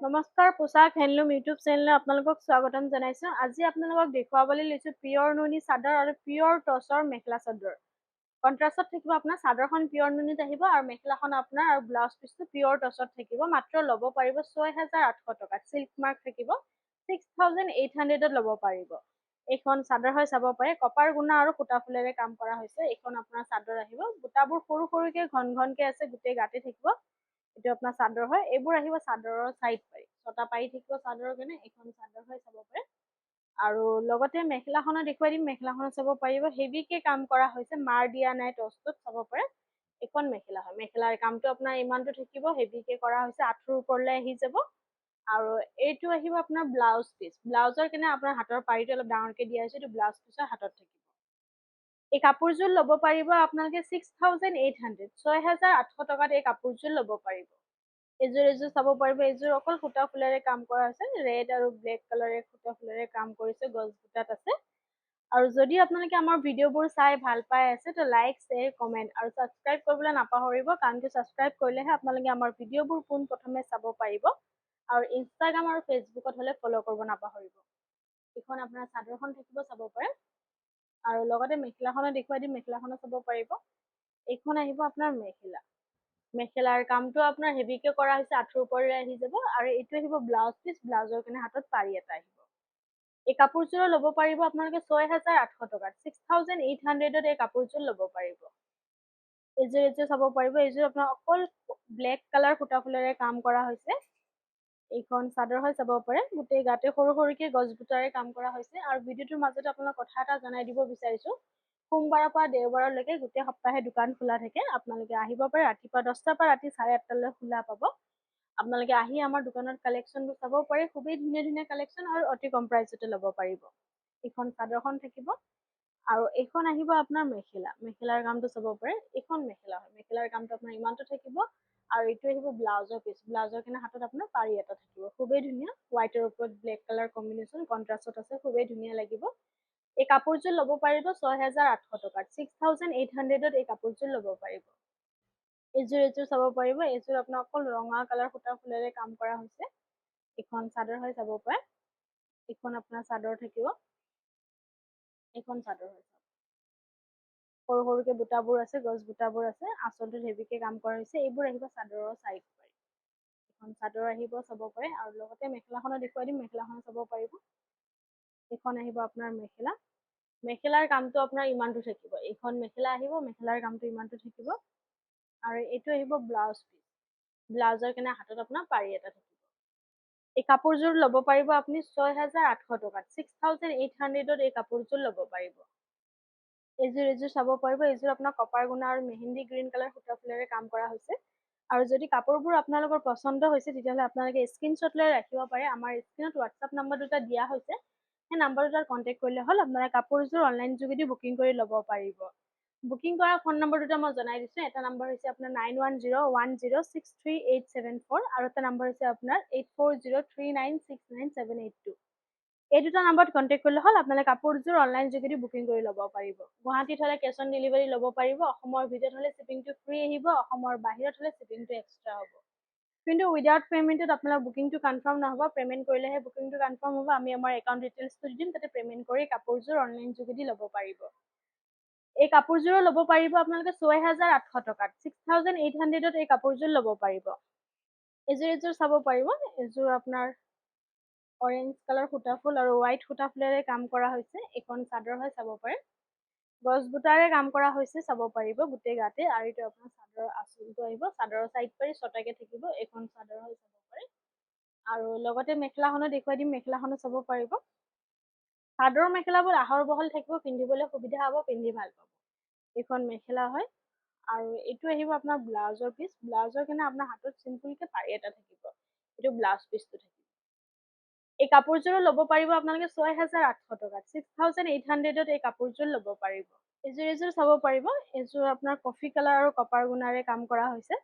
নমস্কাৰ পোশাক handloom YouTube চেনেলে আপোনালোকক স্বাগতম জনাইছো। আজি আপোনালোকক দেখুৱাবলৈ লৈছো পিয়ৰ নুনি চাদৰ আৰু পিয়ৰ টচৰ মেখেলা চাদৰ। কন্ট্ৰাষ্টত থাকিব আপোনাৰ চাদৰখন পিয়ৰ নুনিত আহিব আৰু মেখেলাখন আপোনাৰ আৰু ব্লাউজ পিচটো পিয়ৰ টচত থাকিব। মাত্ৰ ল'ব পাৰিব 6800 টকাত। সিল্ক মাৰ্ক থাকিব 6800ত ল'ব পাৰিব। এইখন চাদৰ হয় চাব পাৰে কপাৰ গুণা আৰু সূতা ফুলেৰে কাম কৰা হৈছে। এইখন আপোনাৰ চাদৰ আহিব বুটাবোৰ সৰু সৰুকে ঘন ঘনকে আছে গোটেই গাতে থাকিব। এইটো আপোনাৰ চাদৰ হয় এইবোৰ আহিব চাদৰৰ সাইড পাৰি ছটা পাৰি থাকিব চাদৰৰ কাৰণে এখন চাদৰ হয় চাব পাৰে আৰু লগতে মেখেলাখনো দেখুৱাই দিম। মেখেলাখনো চাব পাৰিব হেভিকে কাম কৰা হৈছে মাৰ দিয়া নাই টচটোত চাব পাৰে। এখন মেখেলা হয় মেখেলাৰ কামটো আপোনাৰ ইমানটো থাকিব হেভিকে কৰা হৈছে আঁঠুৰ ওপৰলৈ আহি যাব আৰু এইটো আহিব আপোনাৰ ব্লাউজ পিচ ব্লাউজৰ কাৰণে আপোনাৰ হাতৰ পাৰিটো অলপ ডাঙৰকে দিয়া হৈছে। এইটো ব্লাউজ পিচৰ হাতত থাকিব। এই কাপোৰযোৰ ল'ব পাৰিব আপোনালোকে 6800 6800 টকাত এই কাপোৰযোৰ ল'ব পাৰিব। এযোৰ চাব পাৰিব এযোৰ অকল সূতা ফুলেৰে কাম কৰা আছে ৰেড আৰু ব্লেক কালাৰে সূতা ফুলেৰে কাম কৰিছে গছ বুটাত আছে আৰু যদি আপোনালোকে আমাৰ ভিডিঅ'বোৰ চাই ভাল পাই আছে তো লাইক শ্বেয়াৰ কমেণ্ট আৰু ছাবস্ক্ৰাইব কৰিবলৈ নাপাহৰিব কাৰণ কি ছাবস্ক্ৰাইব কৰিলেহে আপোনালোকে আমাৰ ভিডিঅ'বোৰ পোনপ্ৰথমে চাব পাৰিব আৰু ইনষ্টাগ্ৰাম আৰু ফেচবুকত হ'লে ফ'ল' কৰিব নাপাহৰিব। এইখন আপোনাৰ চাদৰখন থাকিব চাব পাৰে আৰু লগতে মেখেলাখনো দেখুৱাই দিম। মেখেলাখনো চাব পাৰিব। এইখন আহিব আপোনাৰ মেখেলাৰ কামটো আপোনাৰ হেভিকে কৰা হৈছে আঁঠুৰ ওপৰেৰে আহি যাব আৰু এইটো আহিব ব্লাউজ পিচ ব্লাউজৰ কাৰণে হাতত পাৰি এটা আহিব। এই কাপোৰযোৰ ল'ব পাৰিব আপোনালোকে 6800 টকাত 6800ত এই কাপোৰযোৰ ল'ব পাৰিব। এইযোৰ চাব পাৰিব এইযোৰ আপোনাৰ অকল ব্লেক কালাৰ সূতা ফুলেৰে কাম কৰা হৈছে। এইখন চাদৰ হয় চাব পাৰে গোটেই গাতে সৰু সৰুকে গছ বুটাৰে কাম কৰা হৈছে আৰু ভিডিঅ'টোৰ মাজতে আপোনাক কথা এটা জনাই দিব বিচাৰিছো সোমবাৰৰ পৰা দেওবাৰলৈকে গোটেই সপ্তাহে দোকান খোলা থাকে। আপোনালোকে আহিব পাৰে ৰাতিপুৱা 10টাৰ পৰা ৰাতি 8:30লৈ খোলা পাব। আপোনালোকে আহি আমাৰ দোকানত কালেকশ্যনবোৰ চাব পাৰে খুবেই ধুনীয়া ধুনীয়া কালেকশ্যন আৰু অতি কম প্ৰাইচতে ল'ব পাৰিব। এইখন চাদৰখন থাকিব আৰু এইখন আহিব আপোনাৰ মেখেলাৰ কামটো চাব পাৰে। এইখন মেখেলা হয় মেখেলাৰ কামটো আপোনাৰ ইমানটো থাকিব আৰু এইটো আহিব ব্লাউজৰ পিচ ব্লাউজৰ কাৰণে হাতত আপোনাৰ পাৰি এটা থাকিব খুবেই ধুনীয়া হোৱাইটৰ ওপৰত ব্লেক কালাৰ কম্বিনেশ্যন কন্ট্ৰাষ্টত আছে খুবেই ধুনীয়া লাগিব। এই কাপোৰযোৰ ল'ব পাৰিব 6800 টকাত 6800ত এই কাপোৰযোৰ ল'ব পাৰিব। এইযোৰ চাব পাৰিব এইযোৰ আপোনাৰ অকল ৰঙা কালাৰ সূতা ফুলেৰে কাম কৰা হৈছে। এইখন চাদৰ হয় চাব পাৰে। এইখন আপোনাৰ চাদৰ থাকিব। এইখন চাদৰ হয় সৰু সৰুকে বুটাবোৰ আছে গছ বুটাবোৰ আছে আঁচলটোত হেভিকে কাম কৰা হৈছে। এইবোৰ আহিব চাদৰৰ চাইড পাৰি। এখন চাদৰ আহিব চাব পাৰে আৰু লগতে মেখেলাখনো দেখুৱাই দিম। মেখেলাখনো চাব পাৰিব। এইখন আহিব আপোনাৰ মেখেলাৰ কামটো আপোনাৰ ইমানটো থাকিব। এইখন মেখেলা আহিব মেখেলাৰ কামটো ইমানটো থাকিব আৰু এইটো আহিব ব্লাউজ পিচ ব্লাউজৰ কাৰণে হাতত আপোনাৰ পাৰি এটা থাকিব। এই কাপোৰযোৰ ল'ব পাৰিব আপুনি 6800 টকাত 6800ত এই কাপোৰযোৰ ল'ব পাৰিব। এইযোৰ চাব পাৰিব এইযোৰ আপোনাৰ কপাৰ গুণা আৰু মেহেন্দি গ্ৰীণ কালাৰ সূতা ফুলেৰে কাম কৰা হৈছে আৰু যদি কাপোৰবোৰ আপোনালোকৰ পচন্দ হৈছে তেতিয়াহ'লে আপোনালোকে স্ক্ৰীনশ্বট লৈ ৰাখিব পাৰে। আমাৰ স্ক্ৰীনত হোৱাটছআপ নম্বৰ দুটা দিয়া হৈছে সেই নম্বৰ দুটাত কণ্টেক্ট কৰিলে হ'ল আপোনালোকে কাপোৰযোৰ অনলাইন যোগেদি বুকিং কৰি ল'ব পাৰিব। বুকিং কৰা ফোন নম্বৰ দুটা মই জনাই দিছোঁ। এটা নম্বৰ হৈছে আপোনাৰ 9101063874 আৰু এটা নম্বৰ হৈছে আপোনাৰ 8403969782। এই দুটা নম্বৰত কণ্টেক্ট কৰিলে হ'ল আপোনালোকে কাপোৰযোৰ অনলাইন যোগেদি বুকিং কৰি ল'ব পাৰিব। গুৱাহাটীত হ'লে কেছ অন ডেলিভাৰী ল'ব পাৰিব। অসমৰ ভিতৰত হ'লে শ্বিপিংটো ফ্ৰী আহিব। অসমৰ বাহিৰত হ'লে শ্বিপিংটো এক্সট্ৰা হ'ব। কিন্তু উইদাউট পে'মেণ্টত আপোনাৰ বুকিংটো কনফাৰ্ম নহ'ব। পে'মেণ্ট কৰিলেহে বুকিংটো কনফাৰ্ম হ'ব। আমি আমাৰ একাউণ্ট ডিটেইলছটো দি দিম তাতে পে'মেণ্ট কৰি কাপোৰযোৰ অনলাইন যোগেদি ল'ব পাৰিব। এই কাপোৰযোৰো ল'ব পাৰিব আপোনালোকে 6800 টকাত 6800ত এই কাপোৰযোৰ ল'ব পাৰিব। এইযোৰ চাব পাৰিব এইযোৰ আপোনাৰ অৰেঞ্জ কালাৰ সূতা ফুল আৰু হোৱাইট সূতা ফুলেৰে কাম কৰা হৈছে। এইখন চাদৰ হয় চাব পাৰে গছ বুটাৰে কাম কৰা হৈছে চাব পাৰিব গোটেই গাতে আৰু এইটো আপোনাৰ চাদৰৰ আঁচলটো আহিব চাদৰৰ চাইড পাৰি ছটাকে থাকিব। এইখন চাদৰ হয় চাব পাৰে আৰু লগতে মেখেলাখনো দেখুৱাই দিম। মেখেলাখনো চাব পাৰিব। চাদৰ মেখেলাবোৰ আহল বহল থাকিব পিন্ধিবলৈ সুবিধা হ'ব পিন্ধি ভাল পাব। এইখন মেখেলা হয় আৰু এইটো আহিব আপোনাৰ ব্লাউজৰ পিচ ব্লাউজৰ কাৰণে আপোনাৰ হাতত চিম্পুলকে পাৰি এটা থাকিব। এইটো ব্লাউজ পিচটো থাকিব। এই কাপোৰযোৰো ল'ব পাৰিব আপোনালোকে 6800 টকাত 6800ত এই কাপোৰযোৰ ল'ব পাৰিব। এইযোৰ চাব পাৰিব এইযোৰ আপোনাৰ কফি কালাৰ আৰু কপাৰ গুণাৰে কাম কৰা হৈছে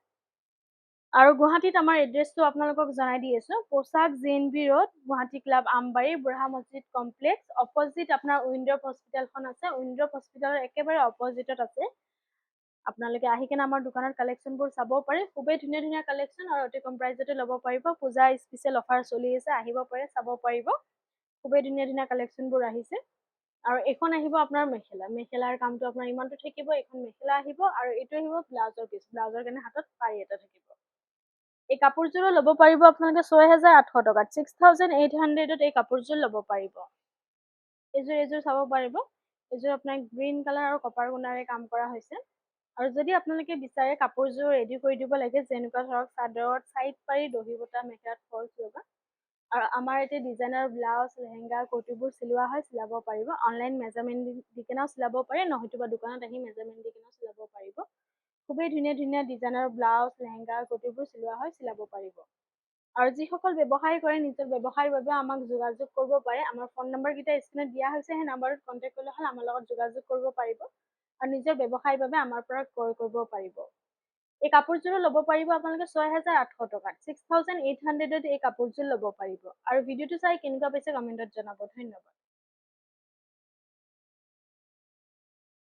আৰু গুৱাহাটীত আমাৰ এড্ৰেছটো আপোনালোকক জনাই দি আছোঁ। পোশাক GNB Road Guwahati club Ambari বুঢ়া মছজিদ কমপ্লেক্স অপজিট আপোনাৰ উইণ্ডপ হস্পিটেলখন আছে। উইণ্ডপ হস্পিটেলৰ একেবাৰে অপজিটত আছে আপোনালোকে আহি কেনে আমাৰ দোকানৰ কালেকশ্যনবোৰ চাব পাৰে। খুবেই ধুনীয়া ধুনীয়া কালেকশ্যন আৰু অতি কম প্ৰাইজতে ল'ব পাৰিব। পূজা স্পেচিয়েল অফাৰ চলি আছে, আহিব পাৰে, চাব পাৰিব। খুবেই ধুনীয়া ধুনীয়া কালেকশ্যনবোৰ আহিছে। আৰু এইখন আহিব আপোনাৰ মেখেলাৰ কামটো আপোনাৰ ইমানটো থাকিব। এইখন মেখেলা আহিব আৰু এইটো আহিব ব্লাউজৰ পিচ। ব্লাউজৰ কাৰণে হাতত পাৰি এটা থাকিব। এই কাপোৰযোৰো ল'ব পাৰিব আপোনালোকে 6,800 টকাত। 6,800ত এই কাপোৰযোৰ ল'ব পাৰিব। এইযোৰ চাব পাৰিব। এইযোৰ আপোনাৰ গ্ৰীণ কালাৰ আৰু কপাৰ গুণাৰে কাম কৰা হৈছে। আৰু যদি আপোনালোকে বিচাৰে কাপোৰযোৰ ৰেডি কৰি দিব লাগে, যেনেকুৱা ধৰক চাদৰত ছাইড পাৰি দহি বটা, মেখেলাত ফলছ লগা, আৰু আমাৰ এতিয়া ডিজাইনাৰ ব্লাউজ, লেহেংগা, কুৰ্তিবোৰ চিলোৱা হয়, চিলাব পাৰিব। অনলাইন মেজাৰমেণ্ট দি কেনেও চিলাব পাৰে, নহয়তো দোকানত আহি মেজাৰমেণ্ট দি কেনেও চিলাব পাৰিব। খুবেই ধুনীয়া ধুনীয়া ডিজাইনৰ ব্লাউজ, লেহেংগা, কুৰ্তিবোৰ চিলোৱা হয়, চিলাব পাৰিব। আৰু যিসকল ব্যৱসায় কৰে, নিজৰ ব্যৱসায়ৰ বাবে আমাক যোগাযোগ কৰিব পাৰে। আমাৰ ফোন নম্বৰকেইটা স্ক্ৰীনত দিয়া হৈছে, সেই নম্বৰত কণ্টেক্ট কৰিলে হ'ল আমাৰ লগত যোগাযোগ কৰিব পাৰিব আৰু নিজৰ ব্যৱসায়ৰ বাবে আমাৰ পৰা ক্ৰয় কৰিব পাৰিব। এই কাপোৰযোৰো ল'ব পাৰিব আপোনালোকে 6,800 টকাত। 6,800ত এই কাপোৰযোৰ ল'ব পাৰিব। আৰু ভিডিঅ'টো চাই কেনেকুৱা পাইছে কমেণ্টত জনাব। ধন্যবাদ।